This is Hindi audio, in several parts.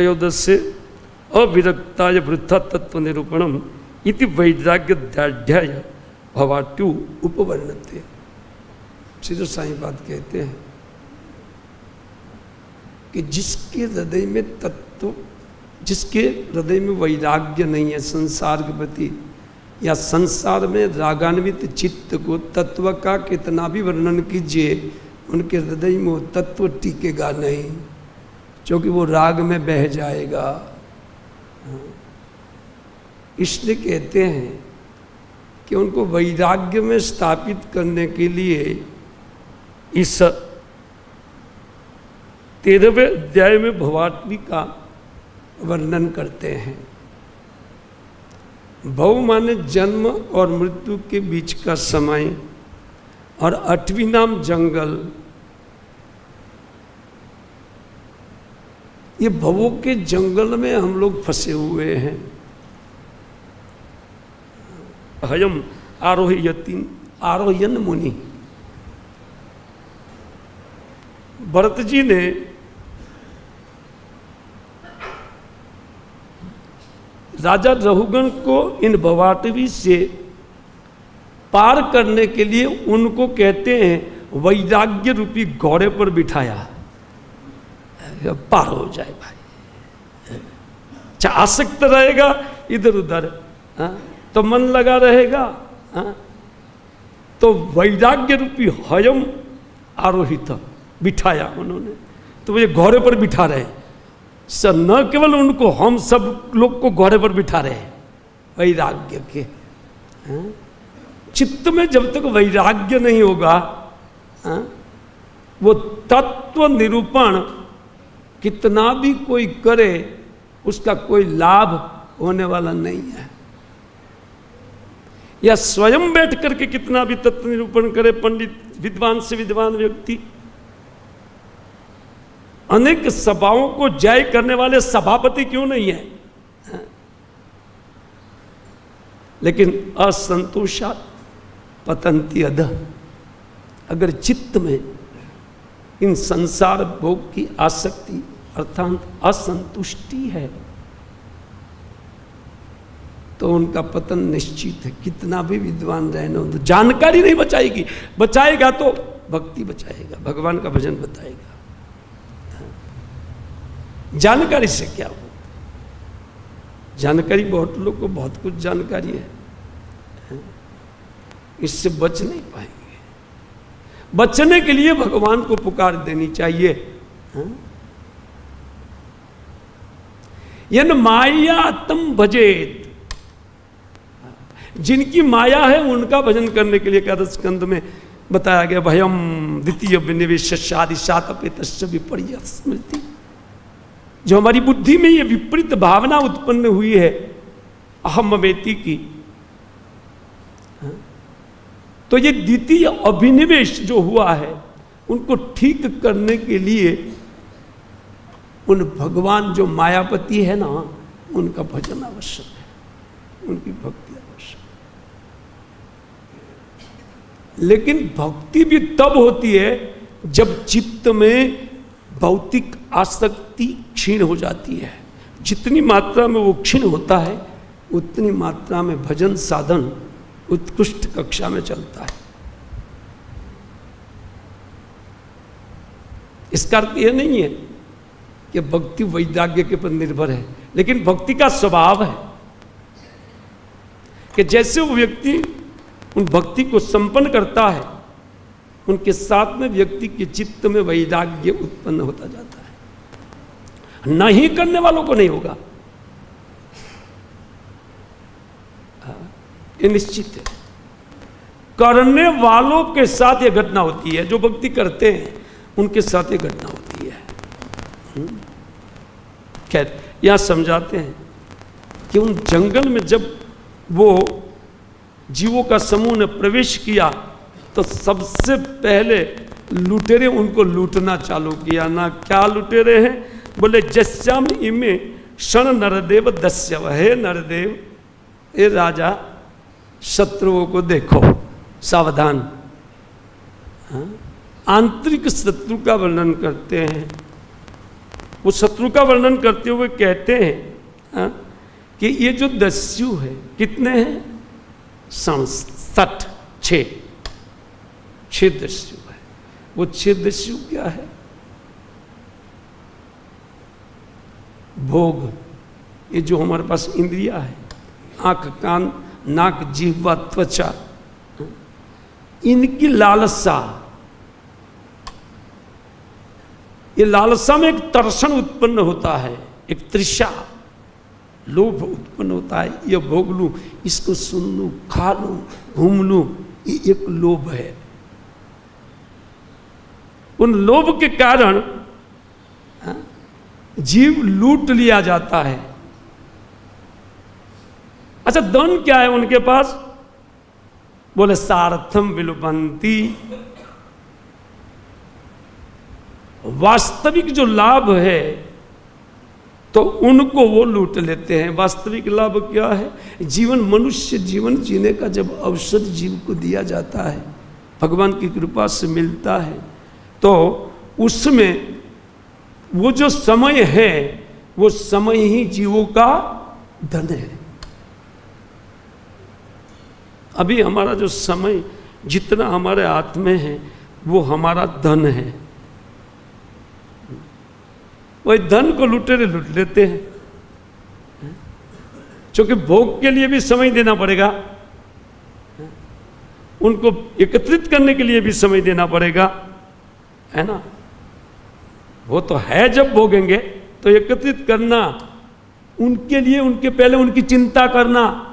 त्रयोदश से अविरक्ताय वृथा तत्व निरूपणम इति वैराग्याध्याय भवाट्यु उपवर्णते। श्री साईं कहते हैं कि जिसके हृदय में तत्व, जिसके हृदय में वैराग्य नहीं है संसार के प्रति, या संसार में रागान्वित चित्त को तत्व का कितना भी वर्णन कीजिए उनके हृदय में वो तत्व टिकेगा नहीं, क्योंकि वो राग में बह जाएगा। इसलिए कहते हैं कि उनको वैराग्य में स्थापित करने के लिए इस 13वें अध्याय में भवाटवी का वर्णन करते हैं। भव माने जन्म और मृत्यु के बीच का समय, और 8वीं नाम जंगल। ये भवों के जंगल में हम लोग फंसे हुए हैं। हयम आरोहयति आरोहयन मुनि। भरत जी ने राजा रहुगण को इन भवाटवी से पार करने के लिए उनको कहते हैं वैराग्य रूपी घोड़े पर बिठाया, पार हो जाए भाई। आसक्त रहेगा इधर उधर, तो मन लगा रहेगा, तो वैराग्य रूपी हयम आरोहित बिठाया उन्होंने, तो ये घोड़े पर बिठा रहे। सर न केवल उनको, हम सब लोग को घोड़े पर बिठा रहे वैराग्य के। चित्त में जब तक वैराग्य नहीं होगा, वो तत्व निरूपण कितना भी कोई करे उसका कोई लाभ होने वाला नहीं है। या स्वयं बैठ करके कितना भी तत्व निरूपण करे पंडित, विद्वान से विद्वान व्यक्ति, अनेक सभाओं को जय करने वाले सभापति क्यों नहीं है, लेकिन असंतोषात् पतंती अधः। अगर चित्त में इन संसार भोग की आसक्ति अर्थात असंतुष्टि है तो उनका पतन निश्चित है। कितना भी विद्वान रहना, तो जानकारी नहीं बचाएगी, बचाएगा तो भक्ति बचाएगा, भगवान का भजन बताएगा। जानकारी से क्या हो, जानकारी बहुत लोग को बहुत कुछ जानकारी है, इससे बच नहीं पाएंगे। बचने के लिए भगवान को पुकार देनी चाहिए। यन माया तम भजेत, जिनकी माया है उनका भजन करने के लिए एकादश स्कंद में बताया गया। भयम द्वितीय विनिवेश शादि शातपेतस्य विपर्य स्मृति। जो हमारी बुद्धि में ये विपरीत भावना उत्पन्न हुई है अहमवेती की, तो ये द्वितीय अभिनिवेश जो हुआ है उनको ठीक करने के लिए उन भगवान जो मायापति है ना, उनका भजन आवश्यक है, उनकी भक्ति आवश्यक है। लेकिन भक्ति भी तब होती है जब चित्त में भौतिक आसक्ति क्षीण हो जाती है। जितनी मात्रा में वो क्षीण होता है उतनी मात्रा में भजन साधन उत्कृष्ट कक्षा में चलता है। इसका अर्थ यह नहीं है कि भक्ति वैराग्य के पर निर्भर है, लेकिन भक्ति का स्वभाव है कि जैसे वो व्यक्ति उन भक्ति को संपन्न करता है, उनके साथ में व्यक्ति के चित्त में वैराग्य उत्पन्न होता जाता है। नहीं करने वालों को नहीं होगा, ये निश्चित है। करने वालों के साथ ये घटना होती है, जो भक्ति करते हैं उनके साथ ये घटना होती है। खैर यहां समझाते हैं कि उन जंगल में जब वो जीवों का समूह ने प्रवेश किया तो सबसे पहले लुटेरे उनको लूटना चालू किया। ना क्या लुटेरे हैं, बोले जस्याम इमे क्षण नरदेव दस्यव। हे नरदेव, हे राजा, शत्रुओं को देखो, सावधान। आंतरिक शत्रु का वर्णन करते हैं वो शत्रु का वर्णन करते हुए कहते हैं हाँ, कि ये जो दस्यु है कितने हैं? 67 छह दस्यु है। वो 6 दस्यु क्या है? भोग, ये जो हमारे पास इंद्रिया है, आंख, कान, नाक, जिह्वा, त्वचा, इनकी लालसा, ये लालसा में एक तर्षण उत्पन्न होता है, एक तृषा, लोभ उत्पन्न होता है। ये भोग लूं, इसको सुन लूं, खा लूं, घूम लूं, ये एक लोभ है। उन लोभ के कारण जीव लूट लिया जाता है। अच्छा, धन क्या है उनके पास? बोले सार्थम विलुपंती, वास्तविक जो लाभ है तो उनको वो लूट लेते हैं। वास्तविक लाभ क्या है? जीवन, मनुष्य जीवन जीने का जब अवसर जीव को दिया जाता है, भगवान की कृपा से मिलता है, तो उसमें वो जो समय है, वो समय ही जीवों का धन है। अभी हमारा जो समय जितना हमारे हाथ में है वो हमारा धन है। वही धन को लुटेरे लूट लेते हैं, क्योंकि भोग के लिए भी समय देना पड़ेगा, उनको एकत्रित करने के लिए भी समय देना पड़ेगा, है ना। वो तो है, जब भोगेंगे तो एकत्रित करना, उनके लिए उनके पहले उनकी चिंता करना,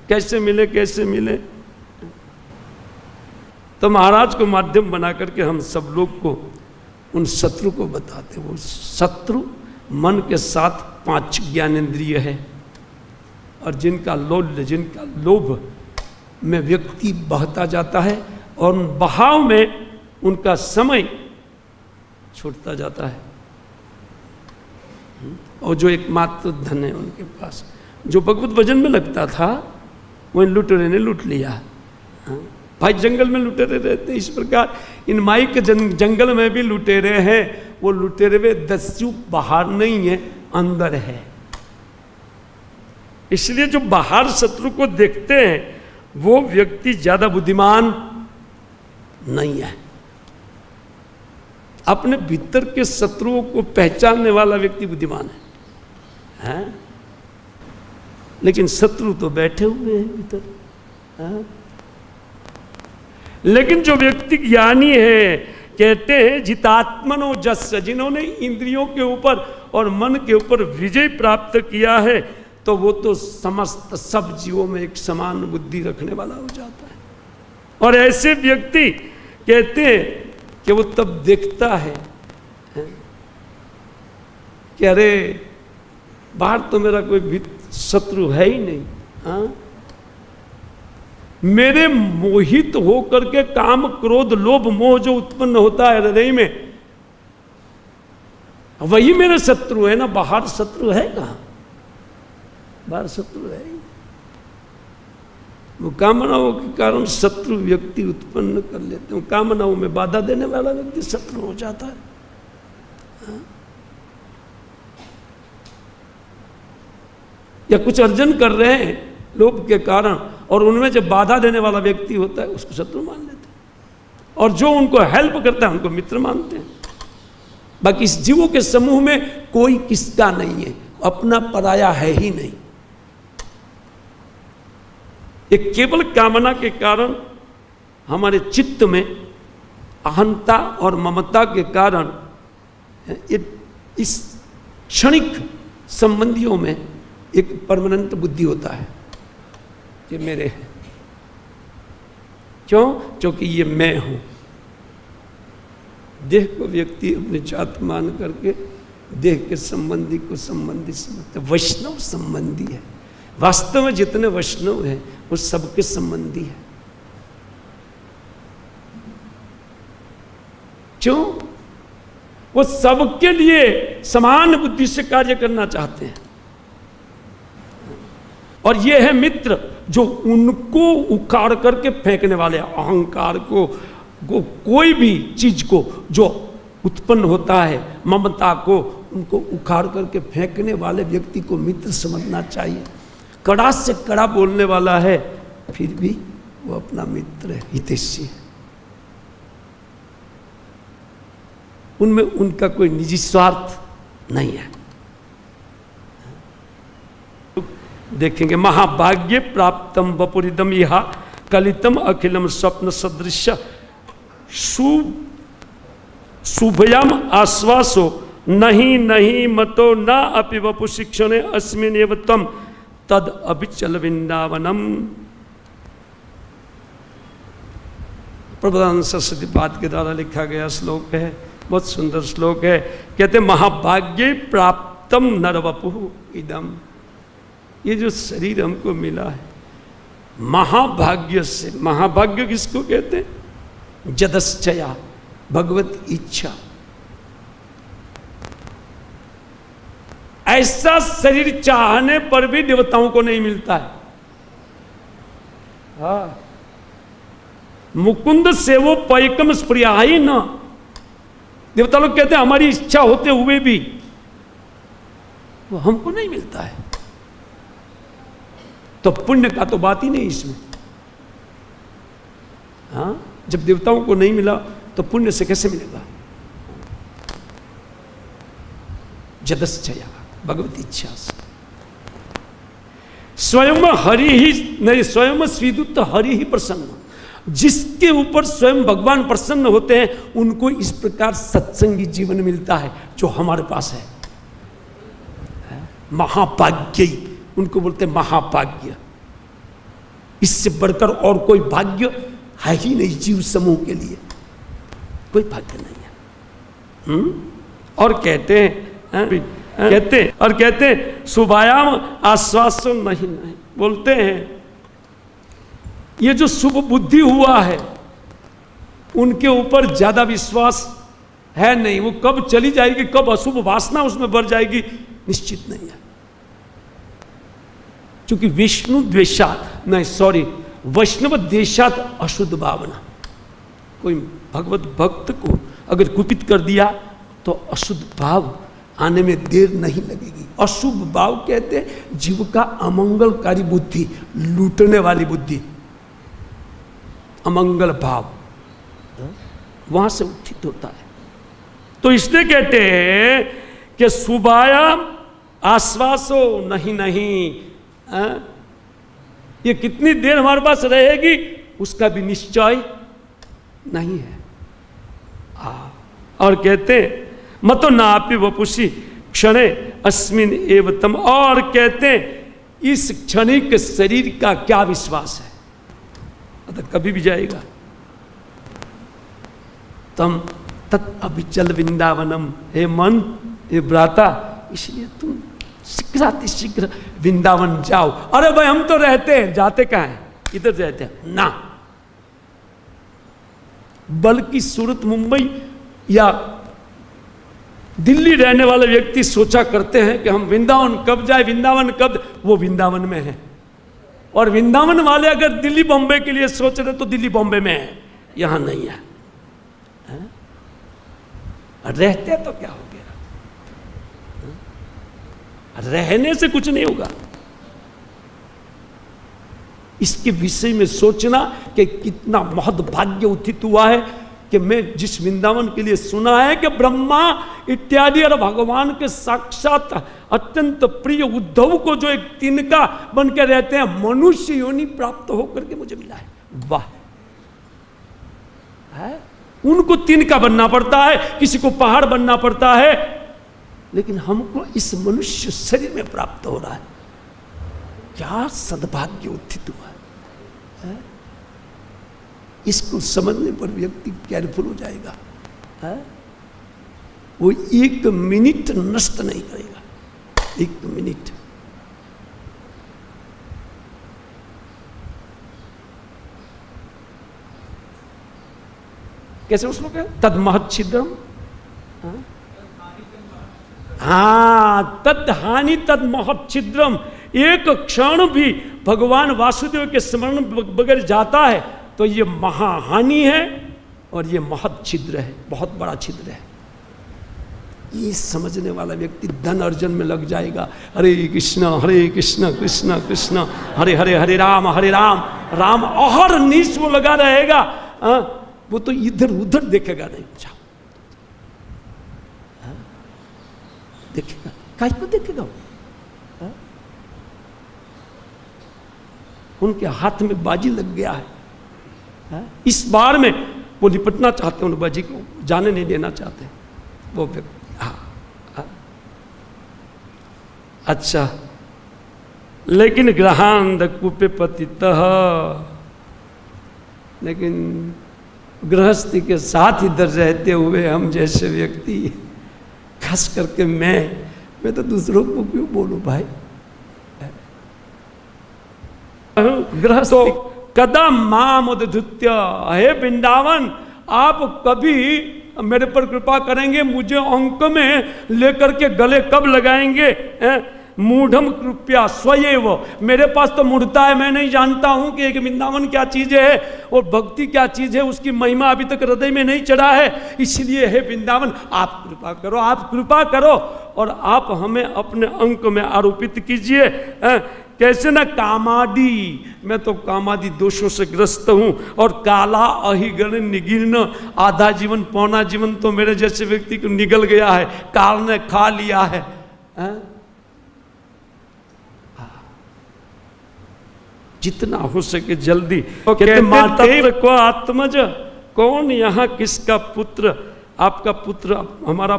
कैसे मिले कैसे मिले। तो महाराज को माध्यम बना करके हम सब लोग को उन शत्रु को बताते। वो शत्रु मन के साथ 5 ज्ञानेंद्रिय है, और जिनका लोभ में व्यक्ति बहता जाता है, और उन बहाव में उनका समय छूटता जाता है। और जो एकमात्र धन है उनके पास, जो भगवत भजन में लगता था, वो इन लुटेरे ने लूट लिया। भाई जंगल में लुटेरे रहते, इस प्रकार इन माई के जंगल में भी लुटेरे हैं। वो लुटेरे वे दस्यु बाहर नहीं है, अंदर है। इसलिए जो बाहर शत्रु को देखते हैं वो व्यक्ति ज्यादा बुद्धिमान नहीं है। अपने भीतर के शत्रुओं को पहचानने वाला व्यक्ति बुद्धिमान है? लेकिन शत्रु तो बैठे हुए हैं भीतर, है? लेकिन जो व्यक्ति ज्ञानी है, कहते हैं जितात्मनो जस्य, जिन्होंने इंद्रियों के ऊपर और मन के ऊपर विजय प्राप्त किया है, तो वो तो समस्त सब जीवों में एक समान बुद्धि रखने वाला हो जाता है। और ऐसे व्यक्ति कहते हैं कि वो तब देखता है कि अरे बाहर तो मेरा कोई शत्रु है ही नहीं, हाँ? मेरे मोहित होकर के काम, क्रोध, लोभ, मोह जो उत्पन्न होता है हृदय में, वही मेरे शत्रु है ना। बाहर शत्रु है कहाँ? बाहर शत्रु है ही। वो कामनाओं के कारण शत्रु व्यक्ति उत्पन्न कर लेते हैं। कामनाओं में बाधा देने वाला व्यक्ति शत्रु हो जाता है, हाँ? या कुछ अर्जन कर रहे हैं लोभ के कारण, और उनमें जब बाधा देने वाला व्यक्ति होता है उसको शत्रु मान लेते हैं, और जो उनको हेल्प करता है उनको मित्र मानते हैं। बाकी इस जीवों के समूह में कोई किसका नहीं है, अपना पराया है ही नहीं। ये केवल कामना के कारण हमारे चित्त में अहंता और ममता के कारण इस क्षणिक संबंधियों में एक परमानेंट बुद्धि होता है, ये मेरे हैं। क्यों? क्योंकि ये मैं हूं। देह को व्यक्ति अपनी जात मान करके देह के संबंधी को संबंधी समझते, वैष्णव संबंधी है। वास्तव में जितने वैष्णव हैं वो सबके संबंधी है। क्यों? वो सबके लिए समान बुद्धि से कार्य करना चाहते हैं। और ये है मित्र जो उनको उखाड़ करके फेंकने वाले, अहंकार को कोई भी चीज को जो उत्पन्न होता है ममता को, उनको उखाड़ करके फेंकने वाले व्यक्ति को मित्र समझना चाहिए। कड़ा से कड़ा बोलने वाला है, फिर भी वो अपना मित्र है, हितैषी है। उनमें उनका कोई निजी स्वार्थ नहीं है। देखेंगे, महाभाग्य प्राप्तम वपुरिदम यहा कलितम अखिलम स्वप्न सदृश शुभयाम आश्वासो नहीं नहीं मतो न अपि वपु शिक्षणे अस्मिन् एव तम तद अभिचल वृंदावनम। प्रबोधानंद सरस्वती पाद के द्वारा लिखा गया श्लोक है, बहुत सुंदर श्लोक है। कहते महाभाग्य प्राप्तम नरवपु इदम, ये जो शरीर हमको मिला है महाभाग्य से। महाभाग्य किसको कहते हैं? जदश्चया, भगवत इच्छा। ऐसा शरीर चाहने पर भी देवताओं को नहीं मिलता है। हाँ, मुकुंद से वो पैकम स्प्रिया ही ना। देवता लोग कहते हैं हमारी इच्छा होते हुए भी वो हमको नहीं मिलता है, तो पुण्य का तो बात ही नहीं इसमें। हाँ, जब देवताओं को नहीं मिला तो पुण्य से कैसे मिलेगा? जदश्चया, भगवत इच्छा से। स्वयं हरि ही नहीं, स्वयं स्वीदुत हरि ही प्रसन्न। जिसके ऊपर स्वयं भगवान प्रसन्न होते हैं उनको इस प्रकार सत्संगी जीवन मिलता है जो हमारे पास है। महाभाग्य, उनको बोलते हैं महाभाग्य। इससे बढ़कर और कोई भाग्य है ही नहीं जीव समूह के लिए, कोई भाग्य नहीं है। और कहते हैं और कहते हैं शुभायाम आश्वासो नहीं नहीं, बोलते हैं ये जो शुभ बुद्धि हुआ है उनके ऊपर ज्यादा विश्वास है नहीं। वो कब चली जाएगी, कब अशुभ वासना उसमें बढ़ जाएगी, निश्चित नहीं है। क्योंकि विष्णु द्वेषात नहीं, सॉरी, वैष्णव द्वेषात अशुद्ध भावना। कोई भगवत भक्त को अगर कुपित कर दिया तो अशुद्ध भाव आने में देर नहीं लगेगी। अशुभ भाव कहते हैं जीव का अमंगलकारी बुद्धि, लूटने वाली बुद्धि, अमंगल भाव वहां से उत्थित होता है। तो इसलिए कहते हैं कि शुभाया आश्वासो नहीं नहीं, ये कितनी देर हमारे पास रहेगी उसका भी निश्चय नहीं है। और कहते हैं मतो नापि वपुषि क्षणे अस्मिन एवतम, और कहते हैं इस क्षणिक शरीर का क्या विश्वास है, अतः कभी भी जाएगा। तम तत् अभिचल वृंदावनम, हे मन, हे भ्राता, इसलिए तुम शीघ्रातिशीघ्र वृंदावन जाओ। अरे भाई हम तो रहते हैं, जाते कहाँ हैं, इधर रहते हैं ना। बल्कि सूरत, मुंबई या दिल्ली रहने वाले व्यक्ति सोचा करते हैं कि हम वृंदावन कब जाए, वृंदावन कब, वो वृंदावन में है। और वृंदावन वाले अगर दिल्ली बॉम्बे के लिए सोच रहे तो दिल्ली बॉम्बे में है, यहां नहीं है। रहते तो क्या हो गया, रहने से कुछ नहीं होगा। इसके विषय में सोचना कि कितना महद भाग्य उत्थित हुआ है कि मैं जिस वृंदावन के लिए सुना है कि ब्रह्मा इत्यादि और भगवान के साक्षात अत्यंत प्रिय उद्धव को जो एक तिनका बन के रहते हैं, मनुष्य योनि प्राप्त होकर के मुझे मिला है। वाह, है? उनको तिनका बनना पड़ता है, किसी को पहाड़ बनना पड़ता है, लेकिन हमको इस मनुष्य शरीर में प्राप्त हो रहा है। क्या सद्भाग्य उत्थित हुआ है? इसको समझने पर व्यक्ति केयरफुल हो जाएगा, है? वो एक मिनट नष्ट नहीं करेगा, एक मिनट। कैसे उस लोग तद महत् छिद्रम, हाँ, तद हानि तद महत् छिद्रम। एक क्षण भी भगवान वासुदेव के स्मरण बगैर जाता है तो ये महाहानि है और ये महत् छिद्र है, बहुत बड़ा छिद्र है। ये समझने वाला व्यक्ति धन अर्जन में लग जाएगा। हरे कृष्ण कृष्ण कृष्ण हरे हरे, हरे राम राम और नीच वो लगा रहेगा। वो तो इधर उधर देखेगा नहीं, जाओ देखेगा, काय को देखेगा वो? उनके हाथ में बाजी लग गया है। इस बार में वो निपटना चाहते हैं, उन बाजी को जाने नहीं देना चाहते वो व्यक्ति। अच्छा, लेकिन ग्रहांध कूपे पतितः, लेकिन गृहस्थी के साथ इधर रहते हुए हम जैसे व्यक्ति, खास करके मैं तो दूसरों को क्यों बोलूं भाई, गृहस्थ तो कदम माम उद्धृत्य, हे वृंदावन आप कभी मेरे पर कृपा करेंगे, मुझे अंक में लेकर के गले कब लगाएंगे? मूढ़म कृपया स्वयं, मेरे पास तो मूढ़ता है, मैं नहीं जानता हूं कि एक वृंदावन क्या चीज है और भक्ति क्या चीज है, उसकी महिमा अभी तक हृदय में नहीं चढ़ा है। इसलिए हे वृंदावन आप कृपा करो, आप कृपा करो और आप हमें अपने अंक में आरोपित कीजिए। कैसे ना कामादि, मैं तो कामादि दोषों से ग्रस्त हूं और काला अहिगण निगीर्ण, आधा जीवन पौना जीवन तो मेरे जैसे व्यक्ति को निगल गया है, काल ने खा लिया है। जितना हो सके जल्दी कहते को आत्मज, कौन यहाँ किसका पुत्र, आपका पुत्र हमारा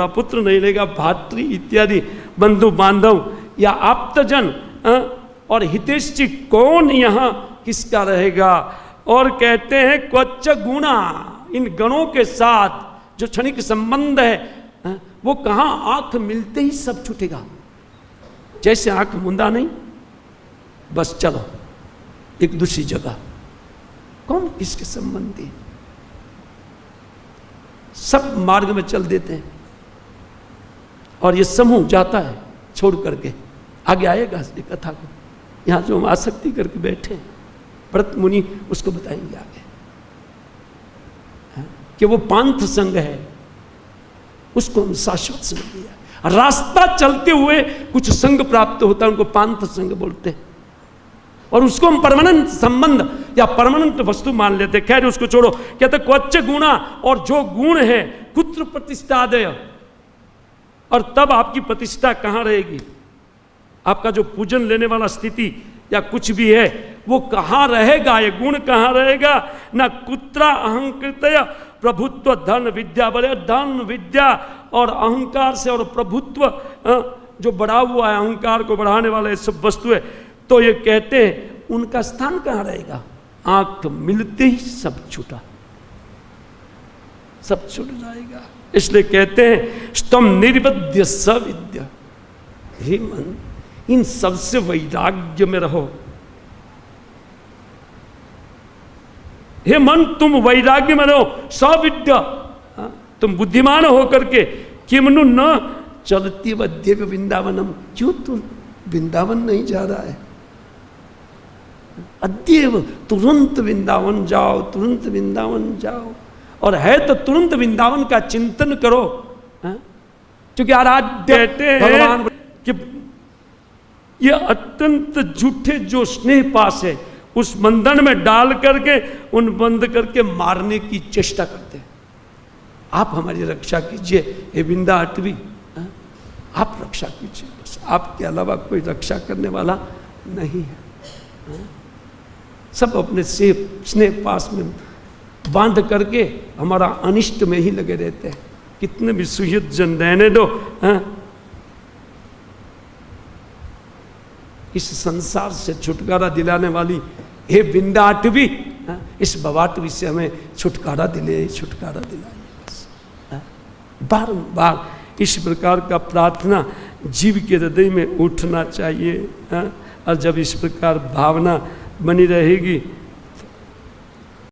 पुत्र नहीं रहेगा, भातृ इत्यादि बंधु बांधव या आप्तजन और हितेशी कौन यहाँ किसका रहेगा। और कहते हैं क्वच गुणा, इन गणों के साथ जो क्षणिक संबंध है वो कहाँ, आंख मिलते ही सब छूटेगा। जैसे आंख मुंदा नहीं, बस चलो एक दूसरी जगह, कौन किसके संबंधी, सब मार्ग में चल देते हैं और ये समूह जाता है छोड़ करके। आगे आएगा इस कथा को, यहां जो हम आसक्ति करके बैठे भरत मुनि उसको बताएंगे आगे कि वो पांथ संग है, उसको हम शाश्वत समझ लिया। रास्ता चलते हुए कुछ संग प्राप्त होता है, उनको पांथ संग बोलते हैं और उसको हम परमानेंट संबंध या परमानेंट वस्तु मान लेते। खैर उसको छोड़ो, कहते क्वच गुणा, और जो गुण है कुत्र प्रतिष्ठादय, और तब आपकी प्रतिष्ठा कहां रहेगी, आपका जो पूजन लेने वाला स्थिति या कुछ भी है वो कहां रहेगा, ये गुण कहां रहेगा। ना कुत्रा अहंकृतया प्रभुत्व धन विद्या, बड़े धन विद्या और अहंकार से और प्रभुत्व जो बढ़ा हुआ है, अहंकार को बढ़ाने वाला ये सब वस्तु है, तो ये कहते हैं उनका स्थान कहां रहेगा। आंख मिलते ही सब छूटा, सब छूट जाएगा। इसलिए कहते हैं स्तम निर्वध्य सविद्या, हे मन इन सबसे वैराग्य में रहो। हे मन तुम वैराग्य में रहो, सविद्या तुम बुद्धिमान होकर के, किमनु न चलती वद्यव वृंदावनम, क्यों तुम वृंदावन नहीं जा रहा है। अद्यव तुरंत वृंदावन जाओ, तुरंत वृंदावन जाओ, और है तो तुरंत वृंदावन का चिंतन करो। क्योंकि आराध्य भगवान कि ये अत्यंत झूठे जो स्नेह पास है उस बंधन में डाल करके उन बंद करके मारने की चेष्टा करते हैं। आप हमारी रक्षा कीजिए हे वृंदा अटवी, आप रक्षा कीजिए, बस आपके अलावा कोई रक्षा करने वाला नहीं है। सब अपने स्नेह पास में बांध करके हमारा अनिष्ट में ही लगे रहते हैं। कितने भी सुहृद जन रहने दो, इस संसार से छुटकारा दिलाने वाली हे वृंदाटवी, इस भवाटवी से हमें छुटकारा दिलाइए। बस बार बार इस प्रकार का प्रार्थना जीव के हृदय में उठना चाहिए। और जब इस प्रकार भावना बनी रहेगी